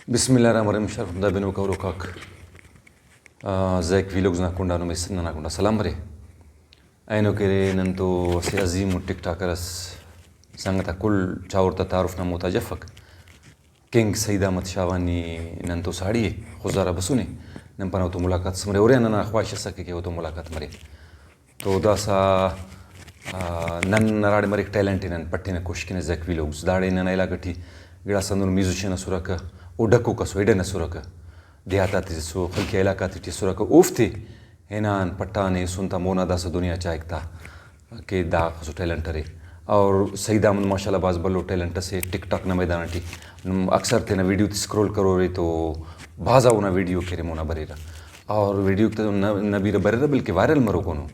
Bismillahirrahmanirrahim. Sharfda benu kaurokak. Zek vlogs nakunda no mesna nakunda. Salam bare. Aino kere nanto si azim tiktokeras sangata kul chaurta taaruf na mutajafak. King Said Ahmad Shavani nanto saadi khuzara basuni. Nampana to mulakat smare ore nana khwahish sake ke to mulakat mare. To da sa nan narade mare talent nan pattina kushkine Zek vlogs daade nan ila gati gira sandur musician suraka ودكو كسو إدنا سورك دياتات تسو خلك علاقات تسورك أوفتي هنا پٹانے سنتا مونا داس دنیا چاہتا کہ دا خسو ٹیلنٹری اور سیدہ من ماشاءاللہ باز بلو talent سے ٹک ٹاک نہ میدان ٹی اکثر تینا ویڈیو سکرول کرو رہی تو بازا ہونا ویڈیو کرے مونا بریرا اور ویڈیو تو نبی بریرا بلکہ وائرل مرو کونو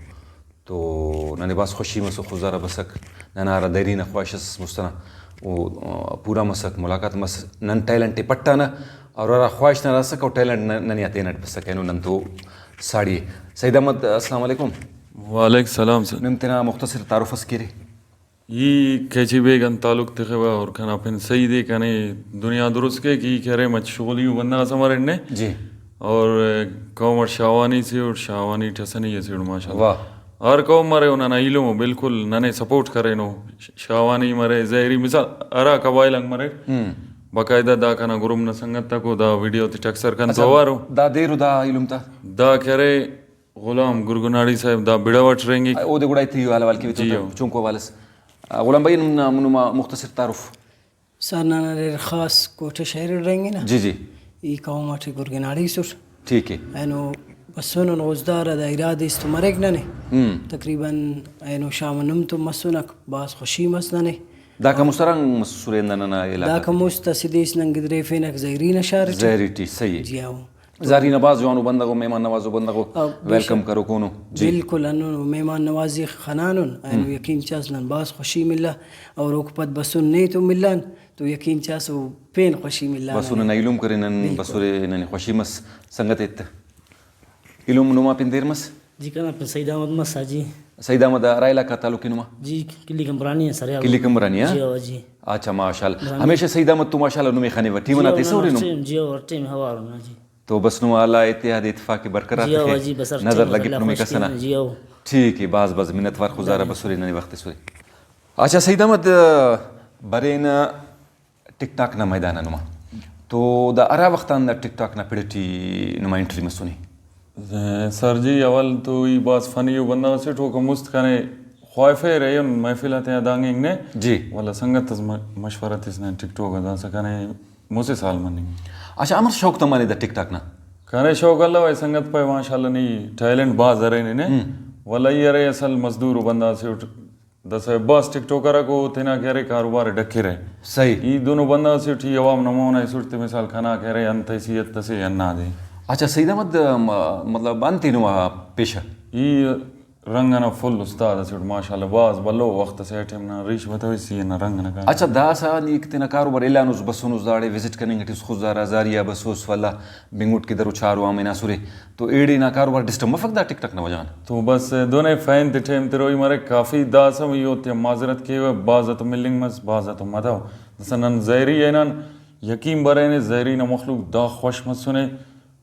تو ننے باز خوشی مسو خزارہ بسک ننارا دیرین خواہشس مستنا پورا مسک ملاقات مس نن ٹیلنٹ پٹانا اور خواہش نہ رسک اور ٹیلنٹ ننی آتے نٹ بسکینو نن تو ساڑی سید احمد السلام علیکم. وعلیکم السلام سر. نمتنا مختصر تعارف اسکیری یہ کیچی بیگن تعلق تخوا اور کھانا پھن صحیح دے کھانے دنیا درست کے کی کہہ رہے مچ شغلی بندہ سمارے نے جی اور قوم شاوانی سے اور شاوانی ٹھسنی ہے سیڑ ماشاءاللہ واہ ہر قوم مرے انہاں نہ علم بالکل ننے سپورٹ کرے نو شاوانی مرے زہری مثال ارا قبائل انگ مرے باقاعدہ دا کنا گروم نہ سنگت تکو دا ویڈیو تی ٹکسر کن توارو دا دیرو دا علم تا دا کرے غلام گرگناڑی صاحب دا بڑاوٹ رہیں او دے گڑائی تھی والا والکی تو چونکو والس غلام بھائی منو مختصر تعارف سارنا ریر خاص کوٹے شہر رہیں گے نا جی جی ای قوماٹی گرگناڑی سر ٹھیک ہے اینو بسونن غزدار دا ارادی است مرگ ننے تقریباً اینو شامنم تو مسونک باس خوشی مسننے دا کا مسترنگ مسورین ننا علاقہ دا کا مستسدیس ننگدرے فینک زہرین اشار زہریٹی صحیح جی آو زاری نواز جوانو بندگو مہمان نوازو بندگو ویلکم کرو کونو بالکل انو مہمان نوازی خنانن اینو یقین چاسنن باس خوشی ملا اور اوکپت بسون نہیں تو ملان تو یقین چاسو پین خوشی ملا بسون نیلوم کرنن بسورے ننی خوشی مس سنگت ایت علوم نما پین دیر مس جی کنا پن سید احمد مسا جی سید احمد رائلہ کا تعلق نما جی کلی کمرانی ہے سر کلی کمرانی جی ہے جی اچھا ماشاءاللہ ہمیشہ سید احمد تو ماشاءاللہ نمی خانے وٹی بناتے سوری نو جی اور ٹیم ہوا رہنا جی تو بس نو اللہ اتحاد اتفاق برقرار رکھے نظر لگی نمی کسنا جی او ٹھیک ہے باز باز منتوار خزارہ بسوری ننی وقت سوری. اچھا سید احمد برین ٹک ٹاک نہ میدان نما تو دا ارا وقتان دا ٹک ٹاک نہ پڑتی نما انٹری مسونی سر جی اول تو یہ باز فنی بندہ سے ٹھوکا مست کھانے خوائفے رہے ان محفلات ہیں دانگیں نے جی والا سنگت مشورت اس نے ٹک ٹوک ادا سکنے موسے سال منی. اچھا امر شوق تمہارے دا ٹک ٹاک نا کھانے شوق اللہ وے سنگت پہ ماشاءاللہ نہیں ٹیلنٹ باز رہے نے والا یہ رہے اصل مزدور بندہ سے دس باز ٹک ٹوکرا کو تینا کہہ رہے کاروبار ڈکے رہے صحیح یہ دونوں بندہ سے اٹھی عوام نمونہ ہے سوٹتے مثال کھانا کہہ رہے انت حیثیت تسے انا دے. اچھا سید احمد مطلب انتی نو پیشہ یہ رنگنا فل استاد ہے ماشاءاللہ باز بلو وقت سے ٹیم نہ ریش بتوي سی نہ رنگنا کا. اچھا دا سا نیک تینا کاروبار اعلانوس بسونوس داڑے وزٹ کرنے گٹس خزارہ زاریا بسوس والا بنگوٹ کی درو چارو امینا سورے تو ایڑی نا کاروبار ڈسٹم مفق دا ٹک ٹک نہ وجان تو بس دونے فین تے ٹیم تے روئی مارے کافی دا سم یو تے معذرت کے باز تو ملنگ مس باز تو مداو مثلا زہری اینن یقین برے نے زہری نہ مخلوق دا خوش مت سنے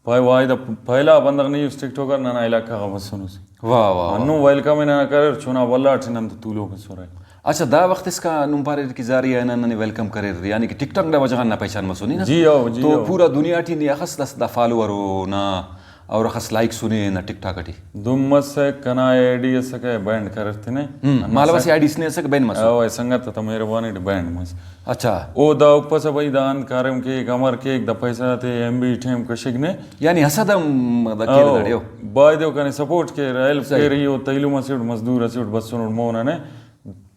پای واحد پہلا بندر نہیں اس ٹک ٹوکر نہ علاقہ کا بس سنو سی واہ واہ انو ویلکم نہ کر چونا والله ٹھنن تو لوگ سورے. اچھا دا وقت اس کا نمپارے کی زاریہ نن ویلکم کرے یعنی کہ ٹک ٹاک دا وجہ نہ پہچان مسونی نا جی او جی تو پورا دنیا ٹی نیا خاص دا فالوور نا اور خاص لائک سنے نا ٹک ٹاک ٹی دم سے کنا ایڈی اس کے بینڈ کرتے نے مالوا سے ایڈیس نے سک بین مس او سنگت تو مہربانی بینڈ مس. اچھا او دا اوپر سے بھائی دان کارم کے کمر کے ایک دا پیسہ تے ایم بی ٹیم کشک نے یعنی حسدم دا کیل دڑیو بائی دیو کنے سپورٹ کے ہیلپ کے رہی ہو تیلو مسیٹ مزدور اسیٹ بسن مونا نے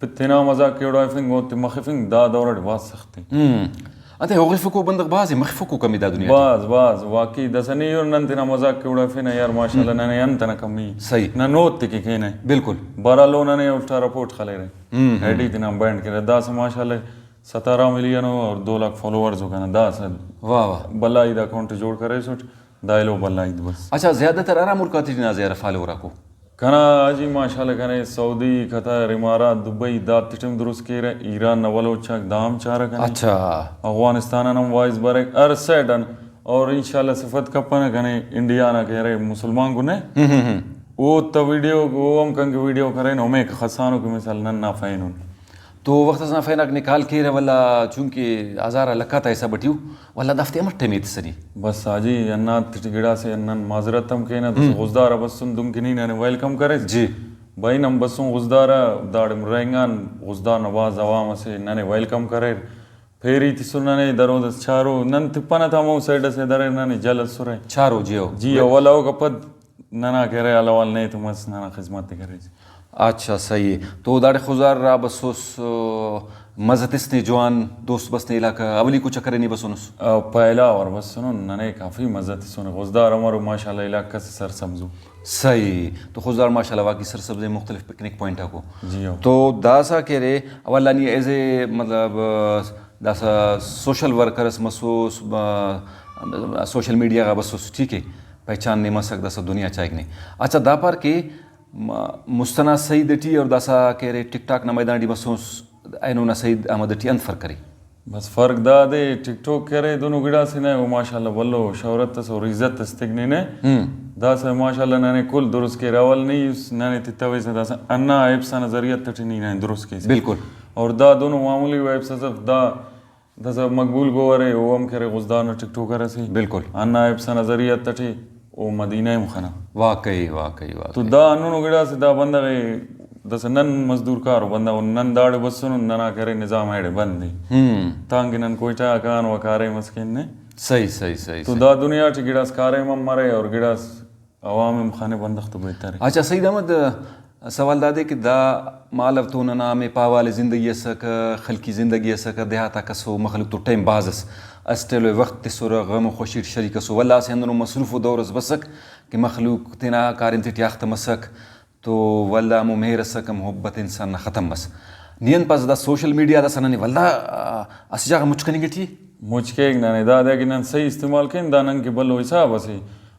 پتنا مزاق کے ڈائفنگ ہوتے مخفنگ دا دورڑ باز سختی انت ہوغفکو بندق باز مخفکو کمی دا دنیا باز واقعی دسنی اور ننتنا مزاق کے ڈائفنگ یار ماشاءاللہ ننے انتنا کمی صحیح نہ نوت تے کے نے بالکل بارہ لو ننے الٹا رپورٹ خلے رہے ایڈی تنا بینڈ کے دا سے ماشاءاللہ 17 ملین اور 2 لاکھ فالوورز ہو گنا دا سے واہ واہ بلائی دا اکاؤنٹ جوڑ کرے سوٹ دائلو بلائی بس. اچھا زیادہ تر ارا ملکات نا زیادہ فالوور کو कना आजी माशाल्लाह कने सऊदी कतर इमारात दुबई दा तिटम दुरुस्त केरे ईरान नवलो चक दाम चारा कने अच्छा अफगानिस्तान नम वाइस बरे अर सेडन और इंशाल्लाह सिफत कपना कने इंडिया ना केरे मुसलमान गुने वो तो वीडियो वो हम कंगे वीडियो करे नो में खसानो के मिसाल नन्ना फैनुन तो वक्त ना फैनक निकाल के वला चूंकि हज़ार लखा था ऐसा बटियो वला दफ्ते मट्टे में सनी बस आजी अन्ना तिटगिड़ा से अन्नन माजरतम के ना गुजदार बस सुन दुम किनी ने वेलकम करे जी भाई नम बसों गुजदारा दाड़ मुरेंगान गुजदार नवाज अवाम से नने वेलकम करे फेरी ती सुनने दरो दस चारो नन तिपना था मो साइड से दरे नने जल सुरे चारो जियो जी वलाओ कपद नना कह रहे अलावाल नहीं तो मस नना खिदमत करे अच्छा सही है तो दाड़े खुजार रा बसोस मजहतिस ने जवान दोस्त बस ने इलाका अवली कुछ करे नहीं बसोनस पहला और बस सुनो नने काफ़ी मज़त सुनो गुजदार हमारो माशाल्लाह इलाका से सर समझो सही तो खुजार माशाल्लाह वाकई सर सब्ज़े मुख्तलिफ पिकनिक पॉइंट को जी हो तो दासा के रे अवला नहीं एज ए मतलब दासा सोशल वर्कर्स मसोस सोशल मीडिया का बसोस ठीक है पहचान नहीं मसक दासा दुनिया चाहिए नहीं अच्छा दापार के मुस्तना सईद टी और दासा के रे टिकटॉक ना मैदान डी बसोस ऐनो ना सईद अहमद टी अंतर करी बस फ़र्क दा दे टिकटॉक करे दोनों गिड़ा से ने वो माशाल्लाह वल्लो शौहरत तस और इज्जत तस्तिगनी ने दा से माशाल्लाह नने कुल दुरुस्त के रावल नहीं उस नने तितवे से दा अन्ना ऐप सा नजरिया तटी नहीं ने दुरुस्त के बिल्कुल और दा दोनों मामूली वेब से दा दस मकबूल गोवरे वो हम करे गुजदार ने टिकटॉक करे सी बिल्कुल अन्ना ऐप सा नजरिया तटी ओ मदीना मुखना वाकई वाकई वाकई तो दा अन्नो गिड़ा से दा बंदा वे दस नन मजदूर कार बंदा नन दाड़ बसुन नना करे निजाम हेड़े बंदी तांग नन कोईटा कान वकारे मस्किन ने सही सही सही तो दा दुनिया च गिड़ास कारे मम मरे और गिड़ास अवाम खाने बंदख तो बेहतर है अच्छा सईद अहमद सवाल दादे कि दा मालव तो ना में पावाल ज़िंदगी सक खलकी ज़िंदगी सक देहाता कसो मखलूक तो टाइम बाजस अस्टेलो वक्त सुर गम खुशी शरीक सो वल्ला से अंदर मसरूफ़ दौरस बसक कि मखलूक तना कारिन तियाख्त मसक तो वल्ला मेहर सक मोहब्बत इंसान ख़त्म बस नियन पास दा सोशल मीडिया दा सननी वल्ला असजा मुचकनी गठी मुचके एक ना दादा कि नन सही इस्तेमाल के दानन के बल वैसा बस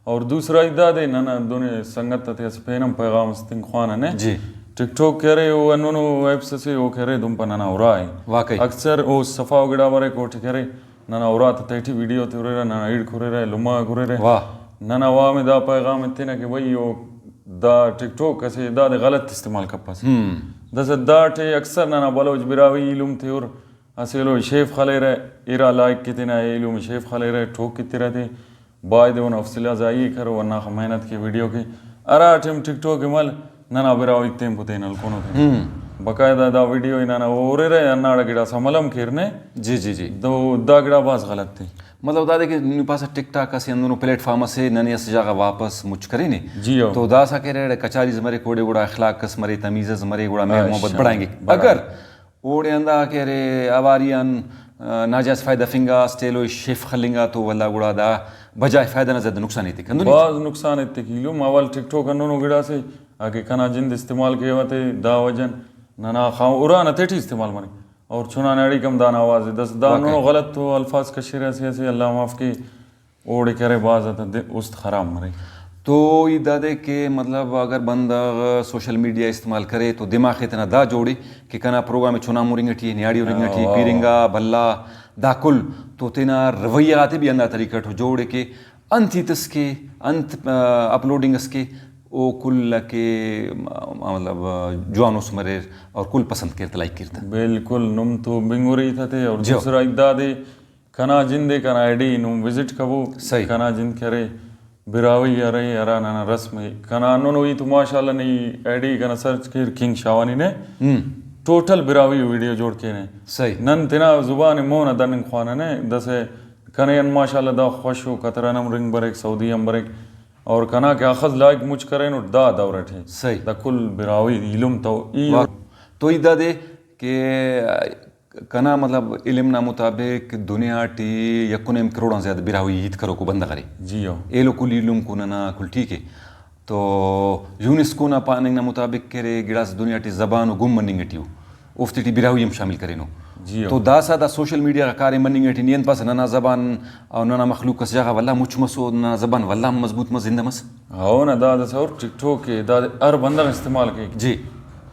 और दूसरा इदादे नना दोने संगत ते स्पेनम पैगाम स्तिंग खाना ने जी टिकटॉक करे वो अननो वेब से वो करे दुम पनना औरा है वाकई अक्सर वो सफा वगड़ा बारे कोट करे नना औरा तैठी वीडियो ते रे नना ईड खुरे रे लुमा खुरे रे वाह नना वा में दा पैगाम इतना कि वही वो दा टिकटॉक कसे दा गलत इस्तेमाल कपस दस दा टे अक्सर नना बलोच बिरावी इलुम थे और असेलो शेफ खले रे इरा लाइक कितना इलुम शेफ खले रे ठोक कितरा थे बायद उन अफसला जाई करो वरना मेहनत की वीडियो की अरा टिम टिकटॉक के मल नना बिराव इतने पुते नल कोनो थे बकायदा दा वीडियो इना ओरे रे अन्ना गिड़ा समलम खेरने जी जी जी दो दा गिड़ा बास गलत थी मतलब दादे कि नी पास टिकटॉक का से अंदर प्लेटफॉर्म से ननी अस जगह वापस मुझ करे ने जी हो तो दा सा के रे कचारी मरे कोड़े गुड़ा अखलाक कस मरे तमीज़ मरे गुड़ा मेल मोहब्बत बढ़ाएंगे अगर ओड़े अंदा के रे आवारियन नाजायज़ फ़ायदा फिंगा स्टेलो शेफ खलिंगा तो वल्ला गुड़ा दा बजाय फ़ायदा न ज़्यादा नुकसान ही थी बाज नुकसान इतने किलो मावल टिकटॉक अन्नो गिड़ा से आगे कना जिंद इस्तेमाल किए वते दा वजन नना खाओ उरा न तेठी इस्तेमाल मरे और चुना नाड़ी कम दान आवाज़ दस दानो गलत तो अल्फाज कशीर ऐसे अल्लाह माफ़ की ओड़े करे बाज उस्त ख़राब मरे तो ये दादे के मतलब अगर बंदा सोशल मीडिया इस्तेमाल करे तो दिमाग इतना दा जोड़े कि कना प्रोग्राम में चुना मुरिंगठी नियाड़ी उरिंगठी पीरिंगा भल्ला दाकुल तो तेना रवैया आते भी अंदा तरीका ठो जोड़े के अंत हितस के अंत अपलोडिंग के ओ कुल के मतलब जवानों मरे और कुल पसंद करते लाइक करते बिल्कुल नुम तो बिंगुरी थे और दूसरा इदादे कना जिंदे कना आईडी नुम विजिट कबो सही कना जिंद करे बिरावी अरे अरा ना रस्म कना नो ही तो माशाल्लाह नहीं आईडी कना सर्च कर किंग शावानी ने टोटल बिरावी वीडियो जोड़ के ने सही नन तना जुबान मोन दन खाना ने दसे कने माशाल्लाह दा खुश हो कतरनम रिंग बरेक सऊदी अम्बरेक और कना के अखज लाइक मुझ करे नो दा दौरठे सही दा कुल बिरावी इलम तो इदा दे के कना मतलब इल्म ना मुताबिक दुनिया टी यकुनेम करोड़ ज़्यादा बिरावी हित करो को बंदा करे जी हो ए लो कुल इल्म को ना कुल ठीक है तो यूनेस्को ना पाने ना मुताबिक करे गिड़ास दुनिया टी ज़बान गुम मनिंग टियो उफ्ती टी बिरावी हम शामिल करे नो जी तो दासा दा सोशल मीडिया का कार्य मनिंग एटी नियन पास नना जबान और नना मखलूक कस जगह वल्ला मुच मसो नना जबान वल्ला मजबूत मस जिंदा मस हाँ ना दादा से और टिकटॉक के दादा हर बंदा इस्तेमाल के जी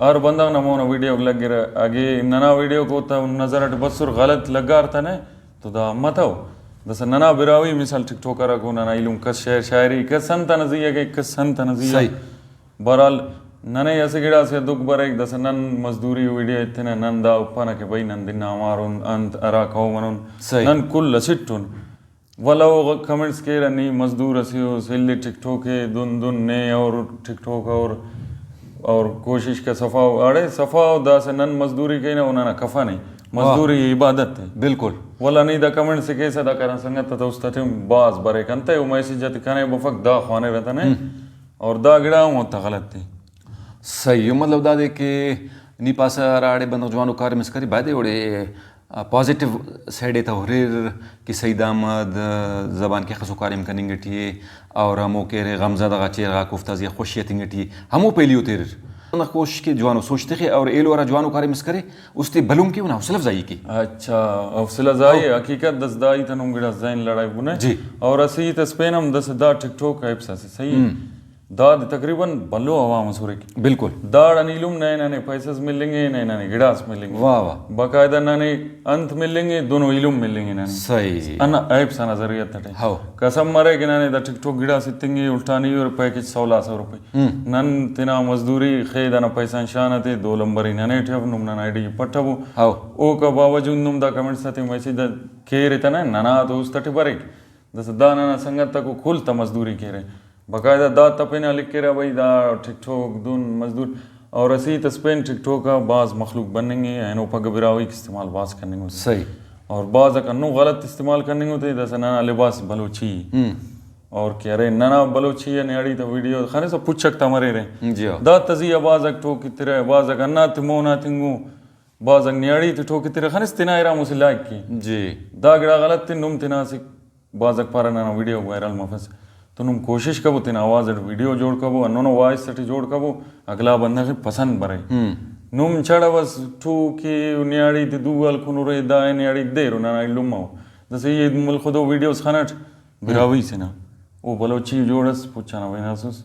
हर बंदा नमो ना वीडियो लग गिरा आगे नना वीडियो को ता नजर अट बस और गलत लगा रहा ना तो दा मत हो दस नना बिरावी मिसाल टिकटॉकर को नना इलूम कस शेर शायरी कस संत नजिया के कस संत नजिया सही बहरहाल नने ऐसे गिड़ा से दुख बर एक दस नन मजदूरी वीडियो इतने नन दा उपना के भाई नन दिन हमारुन अंत अरा खाओ मनुन सही। नन कुल लसिटुन वाला वो कमेंट्स के रनी मजदूर असियो सिल्ली टिकटॉक के दुन ने और टिकटॉक और कोशिश का सफा अड़े सफा दास नन मजदूरी के ना उन्होंने कफा नहीं मजदूरी इबादत है बिल्कुल वाला नहीं दा कमेंट से कैसा दा करना संगत तो उस तथे बाज बरे कंते वो मैसेज जत कने बफक दा खाने रहता ने और दा गिड़ा होता गलत थी सही यो मतलब दादे के नी पासा राड़े बंदो जवानो कार्य मिस करी बादे ओड़े पॉजिटिव साइड था होरेर कि सईद अहमद जबान के खसो कार्य में करेंगे और हमो के रे गमज़दा का चेहरा कुफ्ताजी खुशियत इंगटी हमो पहली होते ना कोशिश के जवानो सोचते थे और एलो वाला जवानो कार्य मिस करे उसते बलूम क्यों ना हौसला अफजाई की अच्छा हौसला जाई हकीकत दस दाई तनुम गिड़ा जाइन लड़ाई बुने जी। और असी तस्पेन हम दस दा टिकटॉक ऐप से सही दाद तकरीबन बल्लो आवाम सूरे की बिल्कुल दाड़ अनिलुम नए नए पैसेस मिलेंगे नए नए गिड़ास मिलेंगे वाह वाह बाकायदा नए अंत मिलेंगे दोनों इलुम मिलेंगे नए सही अना ऐप सा नजरिया तटे हाँ कसम मरे कि नने दा टिकटॉक गिड़ा सितेंगे उल्टानी और पैकेज 1600 रुपए नन तिना मजदूरी खेद ना पैसा शान थे 2 लंबर नने ठेव नुम नन आईडी पठबु हाँ ओ का बावजूद नुम दा कमेंट साथे मैसेज के रे तना नना तो उस तटे बरे दस दा नना संगत को खुल त मजदूरी के रे बाकायदा दा तपेना लिख के रे भाई दा टिकटॉक दुन मजदूर और असी तस्पेन टिकटॉक का बाज मखलूक बनेंगे एनो पग बिरावी के इस्तेमाल बाज करने सही और बाज अनु गलत इस्तेमाल करने होते दस नना लिबास बलोची और क्या रे नना बलोची या नेड़ी तो वीडियो खाने सब पूछ सकता मरे रे जी हाँ दा तजी बाज टोक की तरह बाज अन्ना तिमोना तिंगू बाज नेड़ी तो टोक की तरह खाने तिना इरा मुसलाक की जी दा गड़ा गलत तिन नुम तिना से बाज पारा नना वीडियो वायरल मफस तो नुम कोशिश कबो तिन आवाज वीडियो जोड़ कबो अन्नो वॉइस सटी जोड़ कबो अगला बंदा के पसंद बरे नुम छड़ा बस ठू की न्याड़ी ते दुगल खुनुरे दा न्याड़ी दे रो ना लुमाओ जैसे ये मुल खुदो वीडियोस खानट बिरावी से ना वो बलोची जोड़स पूछा ना भाई नासुस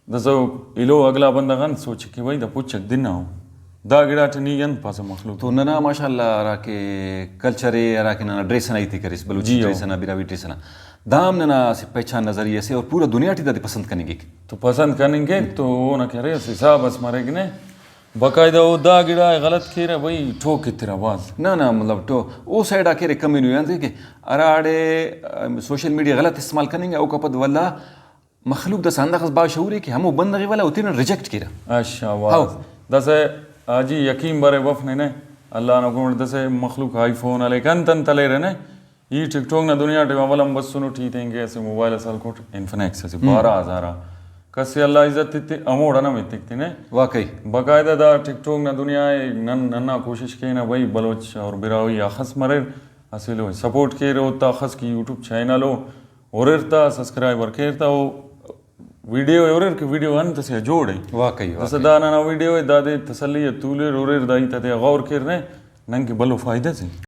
दसो इलो अगला बंदा गन सोच कि भाई दा पूछ दिन ना हो दा गिड़ा टनी यन पास मखलूक तो नना माशाल्लाह राके कल्चरे राके नना ड्रेस ना इति करिस बलूची ड्रेस ना बिरावी ड्रेस ना दाम नना से पहचान नजरिए से और पूरा दुनिया टी दादी पसंद करेंगे तो पसंद करेंगे तो वो ना कह रहे हिसाब बस मारे कि नहीं बाकायदा वो दा गिड़ा गलत खेर है भाई ठोक की तेरा आवाज ना ना मतलब तो वो साइड आके रे कमी नहीं आती कि अराड़े सोशल मीडिया गलत इस्तेमाल करेंगे ओ कपद वाला मखलूक दस अंदाज बाशऊर है कि हम बंदगी वाला उतने रिजेक्ट किया अच्छा वाह दस आजी यकीन बरे वफ ने अल्लाह न को दस मखलूक आईफोन अले कन तन तले रहने ये टिकटॉक ना दुनिया टे वालम बस सुनो ठीक है ऐसे मोबाइल असल को इन्फिनिक्स से 12000 कसे अल्लाह इज्जत ते अमोड़ा ना मितिक ने वाकई बाकायदा दा टिकटॉक ना दुनिया नन नन्ना कोशिश के ना भाई बलोच और बिरावी अखस मरे असिलो सपोर्ट के रो ता अखस की यूट्यूब चैनल हो ओरता सब्सक्राइबर केरता हो वीडियो ओरर के वीडियो अंत से जोड़े वाकई जैसे दाना ना वीडियो दादे तसल्ली तूले ओरर दाई तते गौर करने नंग के बलो फायदा से